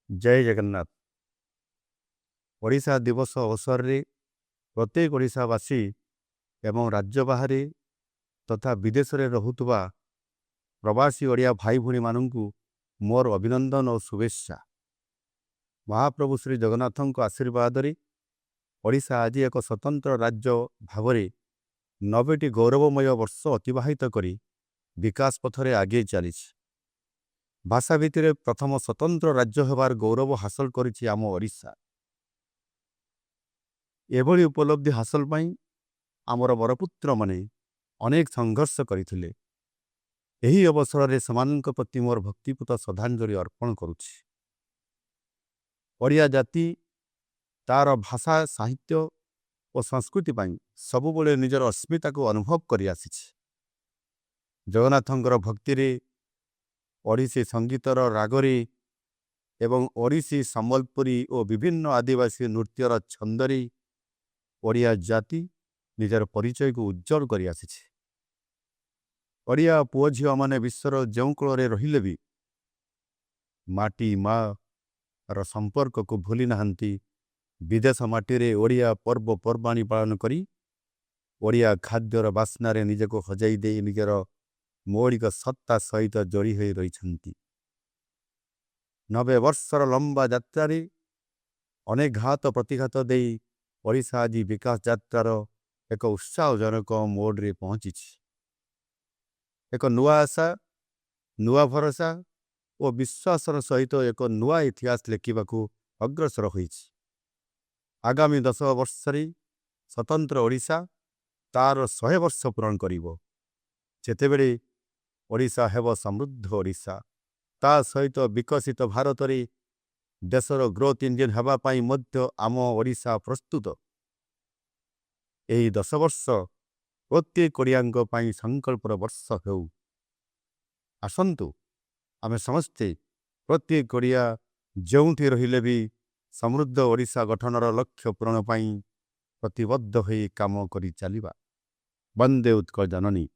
जय जगन्नाथ। ओडिशा दिवस अवसर रे प्रत्येक ओडिशावासी एवं राज्य बाहरी तथा विदेश रे रहुतबा प्रवासी ओडिया भाई भूणी मानंकु मोर अभिनंदन और शुभेच्छा। महाप्रभु श्री जगन्नाथଙ୍କ आशीर्वाद ओडिशा आज एक स्वतंत्र राज्य भावरे 90टी गौरवमय वर्ष अतिबाहित करी विकास पथरे आगे चली। भाषा भित्तिरे प्रथम स्वतंत्र राज्य हेबार गौरव हासिल करिछि आम ओडिशा। एभली उपलब्धि हासिल पाई आमर बरपुत्र माने अनेक संघर्ष करथिले। एही अवसर रे समानक प्रति मोर भक्तिपूत श्रद्धांजलि अर्पण करुछि। ओडिया जाति तार भाषा साहित्य और संस्कृति पाई सबुबले निजर अस्मिता को अनुभव करि आसिछि। जगन्नाथंकर भक्ति रे ओडिसी संगीतर रागरे एवं ओडिसी संबलपुरी और विभिन्न आदिवासी नृत्यर छंदरे ओडिया जाति निजर परिचय को उज्जवल करि आसिछि। ओडिया पुओ झियो माने विश्वर जो कूଳରେ रहिले भी माटी माँ र संपर्क को भूली नहांती। विदेश माटी रे ओडिया पर्व पर्वाणी पालन करी ओडिया खाद्यर बास्नारे निजको हजाई दे निजर मौलिक सत्ता सहित जोड़ी हो रही। 90 वर्षर लंबा यात्रा अनेक घात प्रतिघात दे ओडिशा आज विकास यात्रार एक उत्साहजनक मोड्रे पहुँची। एक नुआ आशा नुआ भरोसा और विश्वासर सहित एक नुआ इतिहास लिखा अग्रसर होइछि। आगामी 10 वर्ष स्वतंत्र ओडिशा तार 100 वर्ष पूरण करिवो। जेतेबेले ओडिशा हेब समृद्ध ओडिशा ता सहित विकसित भारत रे देशर ग्रोथ इंजिन हेबा पाई मध्य आम ओडिशा प्रस्तुत। एही 10 वर्ष प्रत्येक ओडियांक पाई संकल्पर वर्ष हेउ। आसंतु आमे समस्ते प्रत्येक ओडिया जोंठी रहिले भी समृद्ध ओडिशा गठनर लक्ष्य पूरण पाई प्रतिबद्ध होई काम करि चलिबा। वंदे उत्कल जननी।